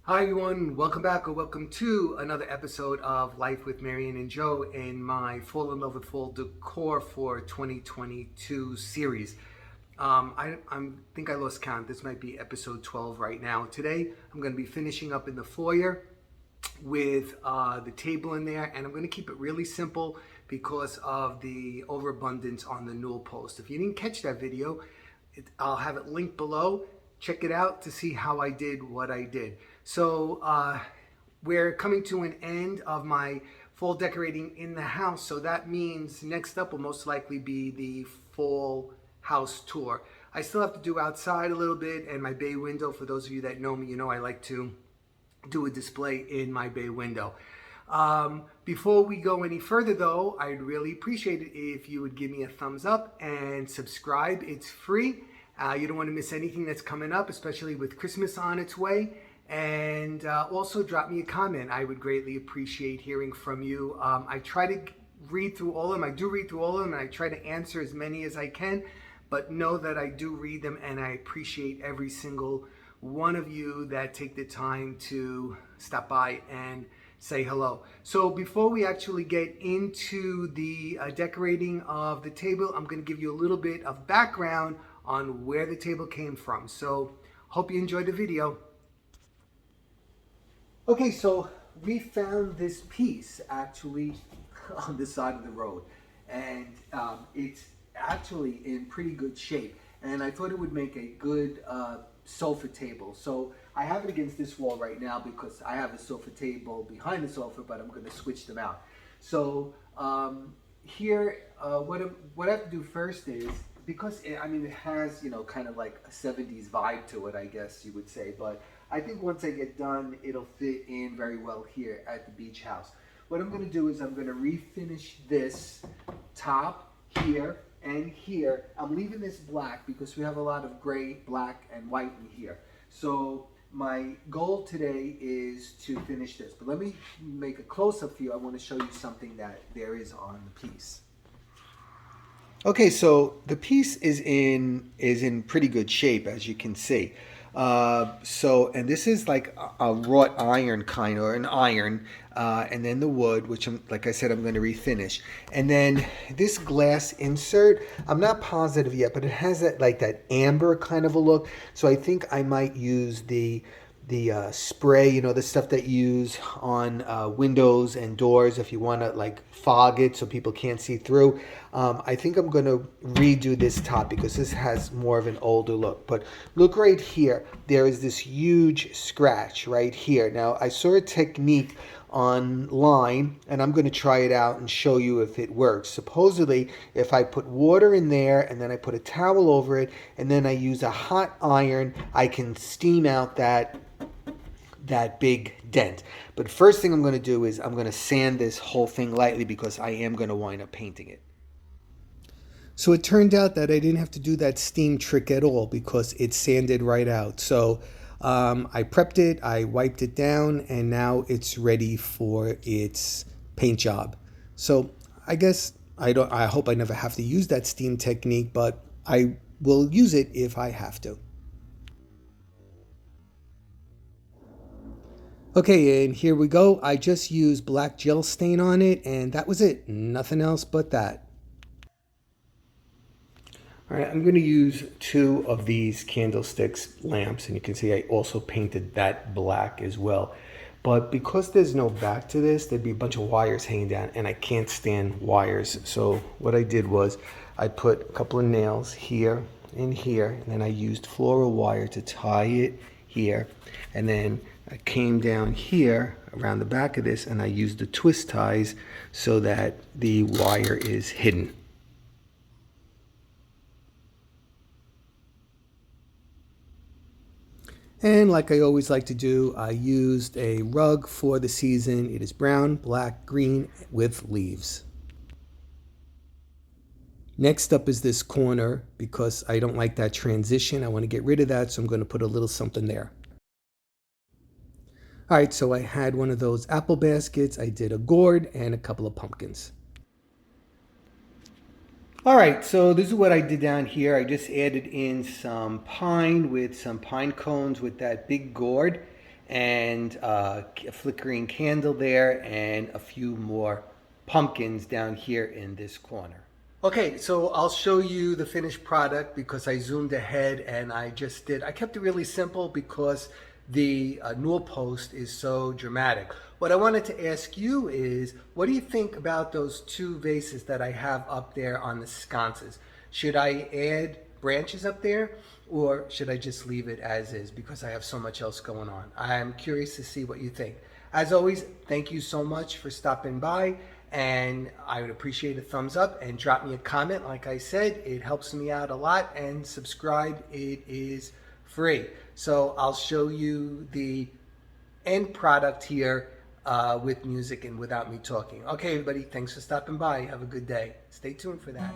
Hi everyone, welcome back or welcome to another episode of Life with Marion and Joe in my Fall in Love with Fall Decor for 2022 series. I think I lost count. This might be episode 12 right now. Today I'm going to be finishing up in the foyer with the table in there, and I'm going to keep it really simple because of the overabundance on the newel post. If you didn't catch that video, I'll have it linked below. Check it out to see how I did what I did. So we're coming to an end of my fall decorating in the house. So that means next up will most likely be the fall house tour. I still have to do outside a little bit, and my bay window. For those of you that know me, you know I like to do a display in my bay window. Before we go any further though, I'd really appreciate it if you would give me a thumbs up and subscribe. It's free. You don't want to miss anything that's coming up, especially with Christmas on its way. And also drop me a comment. I would greatly appreciate hearing from you. I try to read through all of them. I do read through all of them, and I try to answer as many as I can. But know that I do read them, and I appreciate every single one of you that take the time to stop by and say hello. So before we actually get into the decorating of the table, I'm going to give you a little bit of background on where the table came from. So hope you enjoyed the video. Okay, so we found this piece actually on the side of the road, and it's actually in pretty good shape, and I thought it would make a good sofa table. So I have it against this wall right now because I have a sofa table behind the sofa, but I'm going to switch them out. So here, what I have to do first is, because it has, kind of like a 70s vibe to it, I guess you would say, but I think once I get done, it'll fit in very well here at the beach house. What I'm going to do is I'm going to refinish this top here and here. I'm leaving this black because we have a lot of gray, black, and white in here. So my goal today is to finish this. But let me make a close-up for you. I want to show you something that there is on the piece. Okay, so the piece is in pretty good shape, as you can see. And this is like a wrought iron kind, or an iron, and then the wood, which like I said, I'm going to refinish. And then this glass insert, I'm not positive yet, but it has that amber kind of a look. So I think I might use the spray, the stuff that you use on windows and doors if you want to like fog it so people can't see through. I think I'm going to redo this top because this has more of an older look. But look right here, there is this huge scratch right here. Now I saw a technique online, and I'm going to try it out and show you if it works. Supposedly, if I put water in there and then I put a towel over it and then I use a hot iron, I can steam out that big dent. But first thing I'm going to do is I'm going to sand this whole thing lightly because I am going to wind up painting it. So it turned out that I didn't have to do that steam trick at all because it sanded right out. So I prepped it, I wiped it down, and now it's ready for its paint job. So I guess I hope I never have to use that steam technique, but I will use it if I have to. Okay, and here we go. I just used black gel stain on it, and that was it. Nothing else but that. All right, I'm going to use 2 of these candlesticks lamps, and you can see I also painted that black as well. But because there's no back to this, there'd be a bunch of wires hanging down, and I can't stand wires. So what I did was I put a couple of nails here and here, and then I used floral wire to tie it here, and then I came down here around the back of this, and I used the twist ties so that the wire is hidden. And like I always like to do, I used a rug for the season. It is brown, black, green with leaves. Next up is this corner because I don't like that transition. I want to get rid of that, so I'm going to put a little something there. All right, so I had one of those apple baskets. I did a gourd and a couple of pumpkins. All right, so this is what I did down here. I just added in some pine with some pine cones with that big gourd. and a flickering candle there, and a few more pumpkins down here in this corner. Okay, so I'll show you the finished product because I zoomed ahead and I kept it really simple because the newel post is so dramatic. What I wanted to ask you is, what do you think about those two vases that I have up there on the sconces? Should I add branches up there, or should I just leave it as is because I have so much else going on? I'm curious to see what you think. As always, thank you so much for stopping by, and I would appreciate a thumbs up and drop me a comment. Like I said, it helps me out a lot, and subscribe, it is free. So I'll show you the end product here with music and without me talking. Okay, everybody, thanks for stopping by. Have a good day. Stay tuned for that.